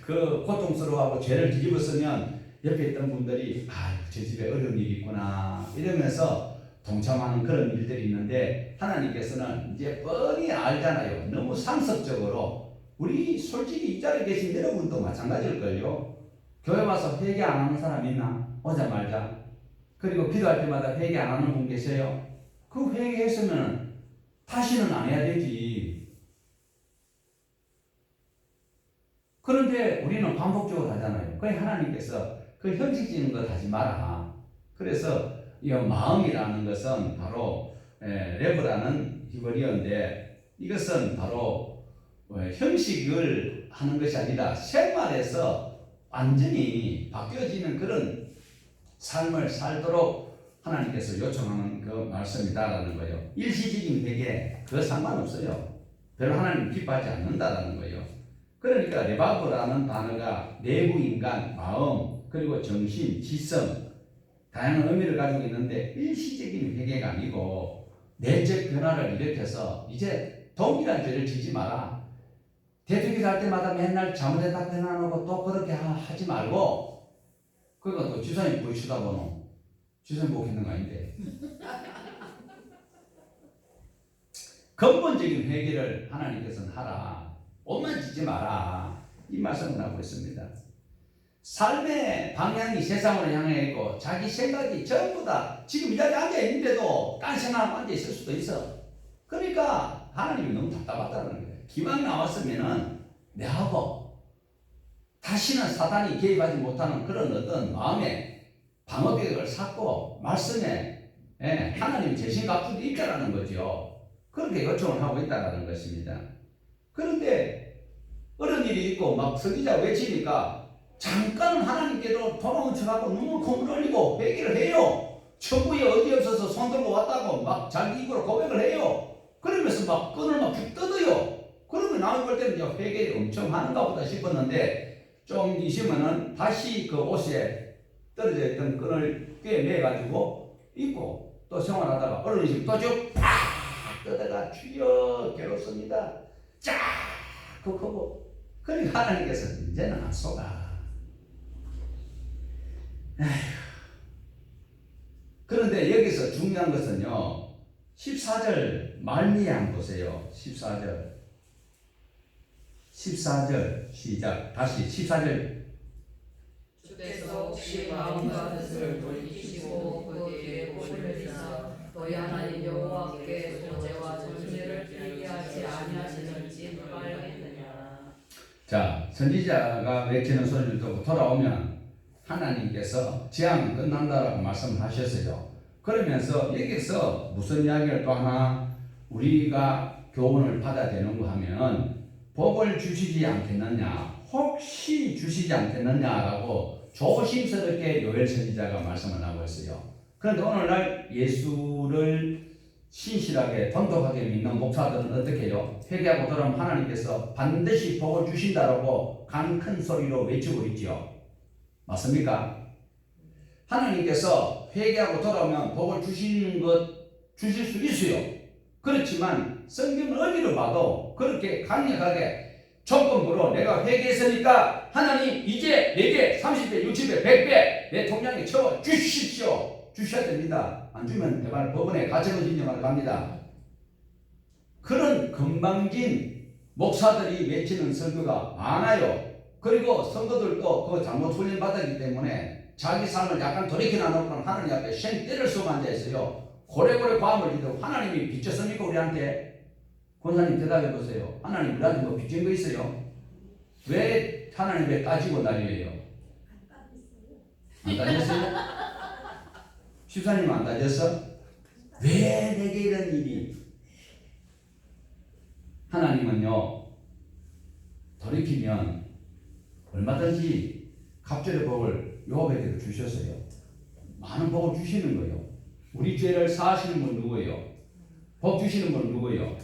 그 고통스러워하고 죄를 뒤집었으면 옆에 있던 분들이 저 집에 어려운 일이 있구나 이러면서 동참하는 그런 일들이 있는데 하나님께서는 이제 뻔히 알잖아요. 너무 상습적으로 우리 솔직히 이 자리에 계신 여러분도 마찬가지일걸요. 교회 와서 회개 안 하는 사람 있나? 오자마자 그리고 기도할 때마다 회개 안 하는 분 계세요? 그 회개했으면 다시는 안 해야 되지. 그런데 우리는 반복적으로 하잖아요. 그래 하나님께서 그 형식적인 것 하지 마라. 그래서 이 마음이라는 것은 바로 레브라는 히브리어인데 이것은 바로 형식을 하는 것이 아니라 생활에서 완전히 바뀌어지는 그런 삶을 살도록 하나님께서 요청하는 그 말씀이다라는 거예요. 일시적인 회개 그거 상관없어요. 별로 하나님 기뻐하지 않는다라는 거예요. 그러니까 레바브라는 단어가 내부 인간, 마음, 그리고 정신, 지성 다양한 의미를 가지고 있는데 일시적인 회개가 아니고 내적 변화를 일으켜서 이제 동일한 죄를 지지 마라. 대통령 할 때마다 맨날 잘못했다고 해놔놓고 또 그렇게 하지 말고 그러니까 또 주사님 보이 쳐다보노. 주사님 보고 있는 거 아닌데. 근본적인 회개를 하나님께서는 하라. 옷만 짓지 마라. 이 말씀을 하고 있습니다. 삶의 방향이 세상으로 향해 있고 자기 생각이 전부 다 지금 이 자리에 앉아 있는데도 딴 생각하고 앉아 있을 수도 있어. 그러니까 하나님이 너무 답답하다는 거예요. 기왕 나왔으면은 내하고 다시는 사단이 개입하지 못하는 그런 어떤 마음의 방어벽을 쌓고 말씀에 하나님 재신 각주도 있다라는 거죠. 그렇게 요청을 하고 있다라는 것입니다. 그런데 어떤 일이 있고 막 선지자 외치니까 잠깐은 하나님께로 돌아온 척하고 눈물 콧물 흘리고 회개를 해요. 천국에 어디 없어서 손 들고 왔다고 막 자기 입으로 고백을 해요. 그러면서 막 끈을 막 뜯어요. 그러면 나는 볼 때는 회개를 엄청 하는가 보다 싶었는데 좀 있으면은 다시 그 옷에 떨어져 있던 끈을 꿰매가지고 입고 또 생활하다가 어느 집 또 쭉 뜯어가 주여 괴롭습니다. 쫙 하고 그러니까 하나님께서 이제는 안 속아. 그런데 여기서 중요한 것은요 14절 말미에 한번 보세요. 14절 시작 다시 14절 주께서 혹시 마음과 뜻을 돌이키시고 그에게 복을 내리사 너희 하나님 여호와께 소재와 전제를 드리게 하지 아니하시는지 누가 알겠느냐. 자 선지자가 외치는 소리를 듣고 돌아오면 하나님께서 재앙은 끝난다라고 말씀을 하셨어요. 그러면서 여기서 무슨 이야기를 또 하나 우리가 교훈을 받아야 되는가 하면 복을 주시지 않겠느냐 혹시 주시지 않겠느냐라고 조심스럽게 요엘 선지자가 말씀을 하고 있어요. 그런데 오늘날 예수를 신실하게 돈독하게 믿는 목사들은 어떻게 해요? 회개하고 돌아오면 하나님께서 반드시 복을 주신다라고 강 큰 소리로 외치고 있죠. 맞습니까? 하나님께서 회개하고 돌아오면 복을 주시는 것 주실 수 있어요. 그렇지만 성경을 어디로 봐도 그렇게 강력하게 조건부로 내가 회개했으니까 하나님 이제 내게 30배, 60배, 100배 내 통장에 채워 주십시오. 주셔야 됩니다. 안 주면 대발 법원에 가처분 신청하러 갑니다. 그런 건방진 목사들이 외치는 선교가 많아요. 그리고 성도들도 그 잘못 훈련 받았기 때문에 자기 삶을 약간 돌이켜 놓고는 하나님 앞에 쉔 때를 쏘고 앉아 있어요. 고래고래 과음을 지르고 하나님이 비쳤습니까 우리한테? 권사님 대답해 보세요. 하나님 우리한테 뭐 비친 거 있어요? 왜 하나님에 따지고 난리예요? 안 따졌어요? 십사님은 안 따졌어? 왜 내게 이런 일이? 하나님은요 돌이키면 얼마든지 갑절의 복을 요압에게 주셨어요. 많은 복을 주시는 거예요. 우리 죄를 사하시는 분 누구예요? 복 주시는 분 누구예요?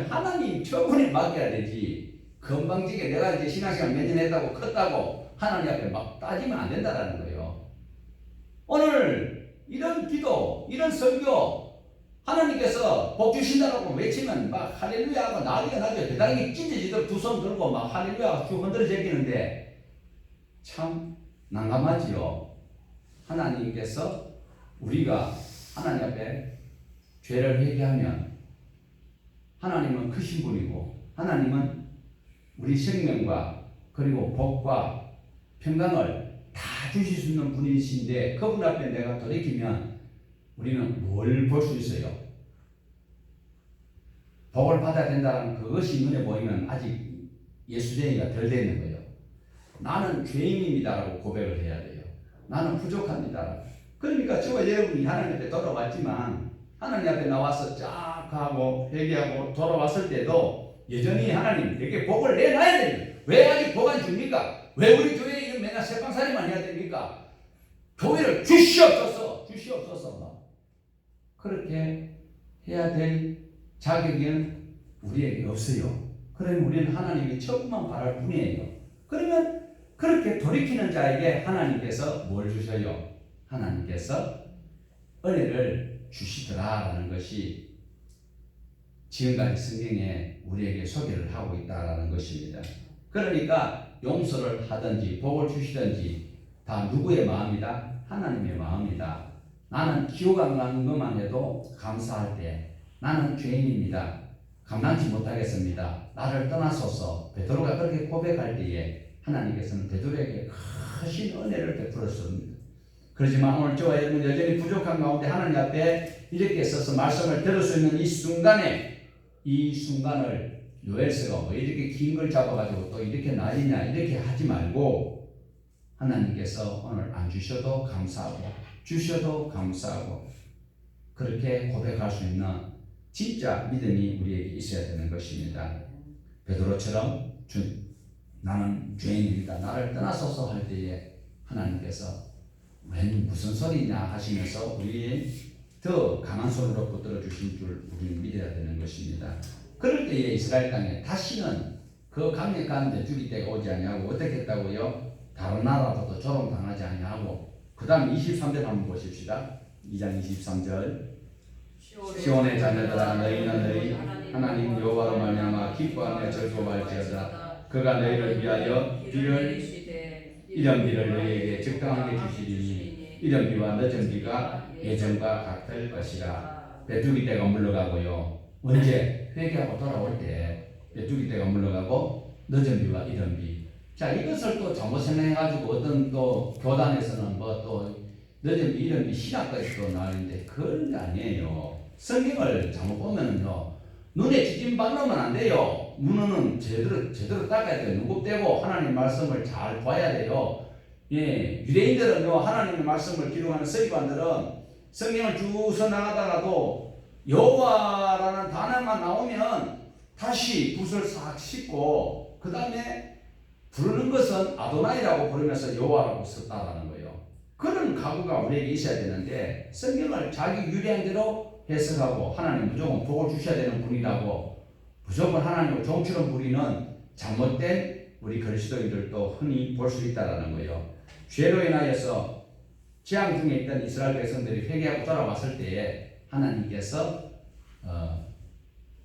하나님 처분에 맡겨야 되지. 건방지게 내가 이제 신앙생활 몇 년 했다고 컸다고 하나님 앞에 막 따지면 안 된다라는 거예요. 오늘 이런 기도, 이런 설교 하나님께서 복 주신다라고 외치면 막 할렐루야 하고 난리가 나죠. 대단히 찢어지도록 두 손 들고 막 할렐루야 쭉 흔들어 제끼는데 참 난감하지요. 하나님께서 우리가 하나님 앞에 죄를 회개하면 하나님은 크신 분이고 하나님은 우리 생명과 그리고 복과 평강을 다 주실 수 있는 분이신데 그분 앞에 내가 돌이키면 우리는 뭘 볼 수 있어요? 복을 받아야 된다는 그것이 눈에 보이면 아직 예수쟁이가 덜 되는 거예요. 나는 죄인입니다라고 고백을 해야 돼요. 나는 부족합니다. 그러니까 저와 여러분이 하나님 앞에 돌아왔지만 하나님 앞에 나와서 쫙 하고 회개하고 돌아왔을 때도 여전히 하나님 내게 복을 내놔야 됩니다. 왜 아직 복 안 줍니까? 왜 우리 교회에 맨날 새빵살이만 해야 됩니까? 교회를 주시옵소서 그렇게 해야 될 자격은 우리에게 없어요. 그러면 우리는 하나님의 천국만 바랄 뿐이에요. 그러면 그렇게 돌이키는 자에게 하나님께서 뭘 주셔요? 하나님께서 은혜를 주시더라라는 것이 지금까지 성경에 우리에게 소개를 하고 있다라는 것입니다. 그러니까 용서를 하든지 복을 주시든지 다 누구의 마음이다? 하나님의 마음이다. 나는 기억 안 나는 것만 해도 감사할 때 나는 죄인입니다. 감당치 못하겠습니다. 나를 떠나소서. 베드로가 그렇게 고백할 때에 하나님께서는 베드로에게 크신 은혜를 베풀었습니다. 그렇지만 오늘 저와 여러분 여전히 부족한 가운데 하나님 앞에 이렇게 서서 말씀을 들을 수 있는 이 순간을 요엘서가 뭐 이렇게 긴 걸 잡아가지고 또 이렇게 난리냐 이렇게 하지 말고 하나님께서 오늘 안 주셔도 감사하고 주셔도 감사하고 그렇게 고백할 수 있는 진짜 믿음이 우리에게 있어야 되는 것입니다. 베드로처럼 나는 죄인입니다. 나를 떠나소서 할 때에 하나님께서 무슨 소리냐 하시면서 우리의 더 강한 손으로 붙들어 주신 줄 우리는 믿어야 되는 것입니다. 그럴 때에 이스라엘 땅에 다시는 그 강력한 메뚜기 때가 오지 아니하고 어떻게 했다고요? 다른 나라보다 조롱당하지 아니하고 그 다음 23절 한번 보십시다. 2장 23절 시온의 자녀들아 너희는 너희 하나님 여호와로 말미암아 기뻐하며 즐거워할지어다. 그가 너희를 위하여 이런 비를 너희에게 적당하게 주시리니 이런 비와 늦은 비가 예전과 같을 것이라. 메뚜기 때가 물러가고요. 언제? 회개하고 돌아올 때 메뚜기 때가 물러가고 늦은 비와 이런 비. 자, 이것을 또 잘못 생각해가지고 어떤 또 교단에서는 뭐 또 늦은 비 이런 비 신학까지 또 나오는데 그런 게 아니에요. 성경을 잘못 보면은요 눈에 지진 박으면 안 돼요. 문은 제대로 닦아야 돼요. 누굽대고 하나님 말씀을 잘 봐야 돼요. 예, 유대인들은요 하나님의 말씀을 기록하는 서기관들은 성경을 쭉 써나가다가도 여호와라는 단어만 나오면 다시 붓을 싹 씻고 그 다음에 부르는 것은 아도나이라고 부르면서 여호와라고 썼다라는 거예요. 그런 각오가 우리에게 있어야 되는데 성경을 자기 유리한 대로 해석하고 하나님 무조건 복을 주셔야 되는 분이라고 무조건 백성을 종처럼 부리는 잘못된 우리 그리스도인들도 흔히 볼 수 있다는 거예요. 죄로 인하여서 재앙 중에 있던 이스라엘 백성들이 회개하고 돌아왔을 때에 하나님께서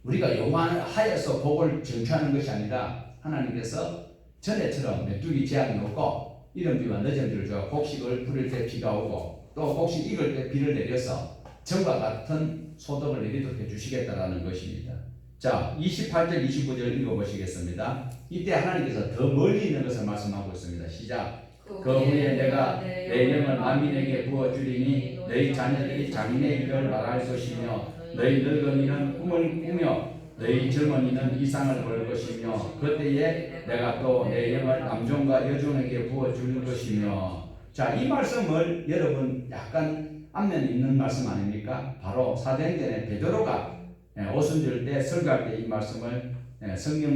우리가 요구하여서 복을 전취하는 것이 아니라 하나님께서 전에처럼 메뚜기 재앙이 없고 이른 비와 늦은 비를 주어 곡식을 부릴 때 비가 오고 또 곡식 익을 때 비를 내려서 전과 같은 소득을 내리도록 해주시겠다라는 것입니다. 자, 28절 29절 읽어보시겠습니다. 이때 하나님께서 더 멀리 있는 것을 말씀하고 있습니다. 시작. 그 후에 내가 내 영을 만민에게 부어주리니 너희 자녀들이 장인의 일을 말할 것이며 너희 늙은이는 꿈을 꾸며 너희 젊은이는 이상을 볼 것이며 그때에 내가 또 내 영을 남종과 여종에게 부어줄 것이며. 자, 이 말씀을 여러분 약간 안면 있는 말씀 아닙니까? 바로 사도행전에 베드로가 오순절 때 설교할 때 이 말씀을 성령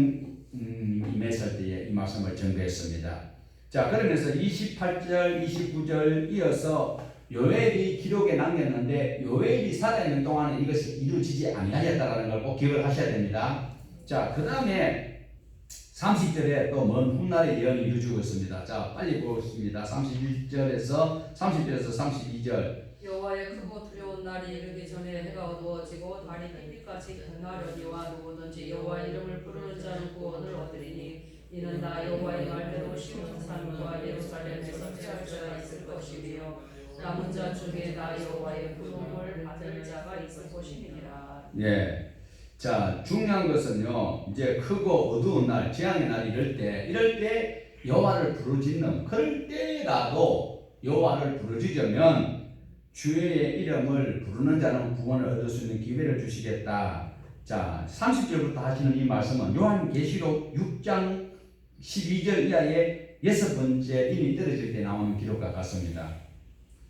임했을 때에 이 말씀을 전개했습니다. 자, 그러면서 28절 29절 이어서 요엘이 기록에 남겼는데 요엘이 살아있는 동안에 이것이 이루어지지 아니하였다라는 걸 꼭 기억을 하셔야 됩니다. 자, 그 다음에 30절에 또 먼 훗날의 예언이 이루어지고 있습니다. 자, 빨리 보겠습니다. 31절에서 30절에서 32절. 여호와의 크고 두려운 날이 이르기 전에 해가 어두워지고 달이 햇빛같이 빛나려니와 누구든지 여호와 이름을 부르는 자는 구원을 얻으리니 이는 나 여호와의 말대로 시온 산과 예루살렘에서 피할 자가 있을 것이며 남은 자 중에 나 여호와의 부름을 받을 자가 있을 것이니라. 예. 자, 중요한 것은요, 이제 크고 어두운 날, 재앙의 날 이럴 때 여호와를 부르짖는, 그럴 때라도 여호와를 부르짖으면 주의 이름을 부르는 자는 구원을 얻을 수 있는 기회를 주시겠다. 자, 30절부터 하시는 이 말씀은 요한계시록 6장 12절 이하의 6번째 인이 떨어질 때 나오는 기록과 같습니다.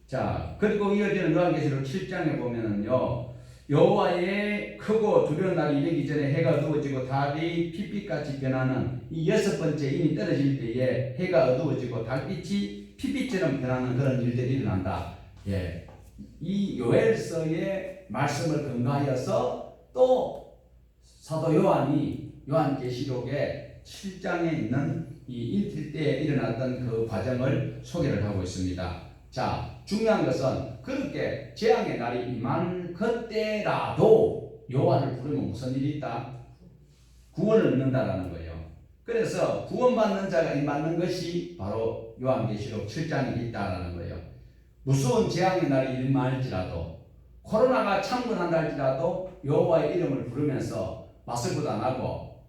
자, 그리고 이어지는 요한계시록 7장에 보면은요, 여호와의 크고 두려운 날이 이르기 전에 해가 어두워지고 달이 핏빛같이 변하는 이 6번째 인이 떨어질 때에 해가 어두워지고 달빛이 피비처럼 변하는 그런 일들이 일어난다. 예, 이 요엘서의 말씀을 근거하여서 또 사도 요한이 요한계시록의 7장에 있는 이 인틀 때에 일어났던 그 과정을 소개를 하고 있습니다. 자, 중요한 것은 그렇게 재앙의 날이 임하는 그때라도 요한을 부르면 무슨 일이 있다? 구원을 얻는다라는 거예요. 그래서 구원받는 자가 임하는 것이 바로 요한계시록 7장에 있다라는 거예요. 무서운 재앙의 날이 임할지라도 코로나가 창문한다 할지라도 여호와의 이름을 부르면서 마스크도 안 하고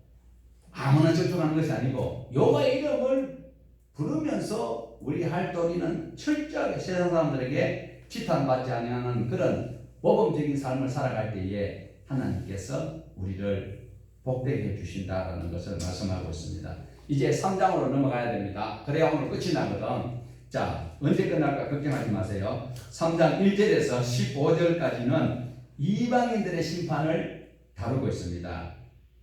아무나 접촉하는 것이 아니고 여호와의 이름을 부르면서 우리 할 도리는 철저하게 세상 사람들에게 지탄받지 아니하는 그런 모범적인 삶을 살아갈 때에 하나님께서 우리를 복되게 해주신다라는 것을 말씀하고 있습니다. 이제 3장으로 넘어가야 됩니다. 그래야 오늘 끝이 나거든. 자, 언제 끝날까 걱정하지 마세요. 3장 1절에서 15절까지는 이방인들의 심판을 다루고 있습니다.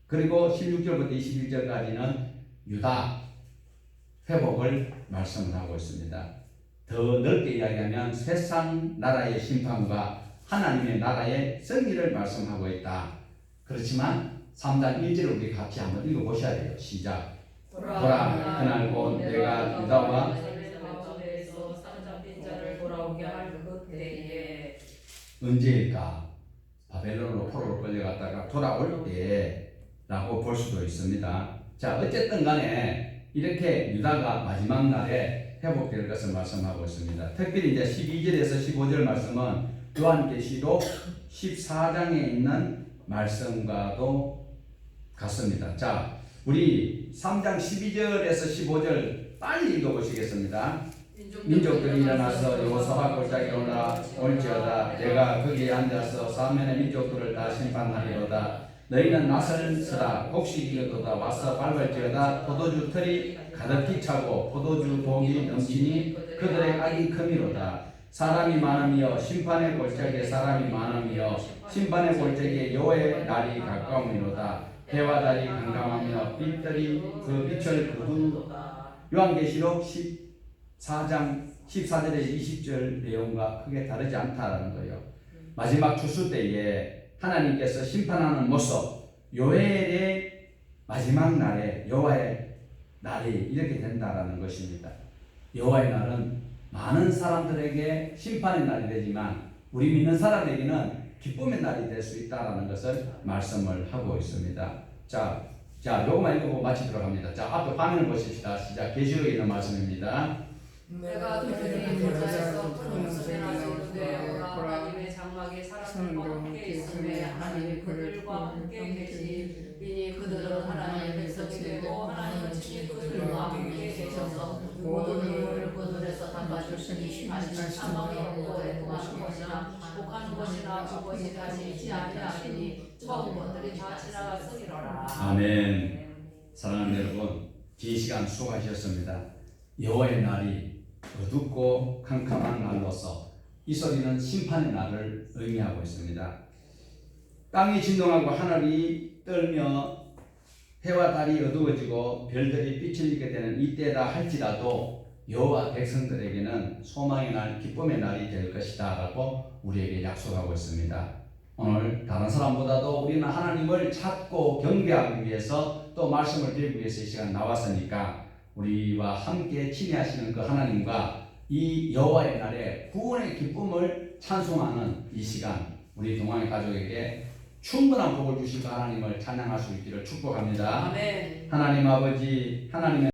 그리고 16절부터 21절까지는 유다 회복을 말씀을 하고 있습니다. 더 넓게 이야기하면 세상 나라의 심판과 하나님의 나라의 승리를 말씀하고 있다. 그렇지만 3장 1절을 우리 같이 한번 읽어보셔야 돼요. 시작. 보라, 그날 곧 내가 유다와 가운데에서 사로잡힌 자를 돌아오게 할 그때에. 언제일까? 바벨론으로 포로로 끌려갔다가 돌아올 때라고 볼 수도 있습니다. 자, 어쨌든 간에 이렇게 유다가 마지막 날에 회복될 것을 말씀하고 있습니다. 특별히 이제 12절에서 15절 말씀은 요한계시록 14장에 있는 말씀과도 같습니다. 자, 우리 3장 12절에서 15절 빨리 읽어보시겠습니다. 민족들이 일어나서 여호사밧 골짜기에 올지어다. 내가 거기에 앉아서 사면의 민족들을 다 심판하리로다. 너희는 낯을 서라. 곡식이 익었도다. 와서 밟을지어다. 포도주 틀이 가득히 차고 포도주 독이 넘치니 그들의 악이 크미로다. 사람이 많으며 심판의 골짜기에 사람이 많으며 심판의 골짜기에 여호와의 날이 가까우니로다. 해와 달이 강감하며 빛들이 그 빛을 거두다. 요한계시록 14장 14절에서 20절 내용과 크게 다르지 않다라는 거예요. 마지막 추수 때에 하나님께서 심판하는 모습, 요엘의 마지막 날에 여호와의 날이 이렇게 된다라는 것입니다. 여호와의 날은 많은 사람들에게 심판의 날이 되지만 우리 믿는 사람에게는 기쁨의 날이 될 수 있다라는 것을 말씀을 하고 있습니다. 자, 요것만 읽고 마치도록 합니다. 자, 앞에 화면을 보십시다. 시작. 계시록에 있는 말씀입니다. 내가 그들이 보좌에서 푸른 소리 나시는데 오라 하나님의 장막에 사람들과 함께 있음에 하나님이 그들과 함께 계시리니 그들은 하나님의 백성이 되고 하나님은 친히 그들과 함께 계셔서 모든 의무를 그들에서 닦아주시니 다시 사망이 없고 애통하는 것이나 복하는 것이나 그것이 다시 있지 아니하리니 처음 것들이 다 지나갔으리로라. 아멘. 사랑하는 여러분, 긴 시간 수고하셨습니다. 여호와의 날이 어둡고 캄캄한 날로서 이 소리는 심판의 날을 의미하고 있습니다. 땅이 진동하고 하늘이 떨며 해와 달이 어두워지고 별들이 빛을 잃게 되는 이때다 할지라도 여호와 백성들에게는 소망의 날, 기쁨의 날이 될 것이다 라고 우리에게 약속하고 있습니다. 오늘 다른 사람보다도 우리는 하나님을 찾고 경배하기 위해서 또 말씀을 드리기 위해서 이 시간 나왔으니까 우리와 함께 친애하시는 그 하나님과 이 여호와의 날에 구원의 기쁨을 찬송하는 이 시간, 우리 동안의 가족에게 충분한 복을 주실 그 하나님을 찬양할 수 있기를 축복합니다. 아멘. 하나님 아버지, 하나님의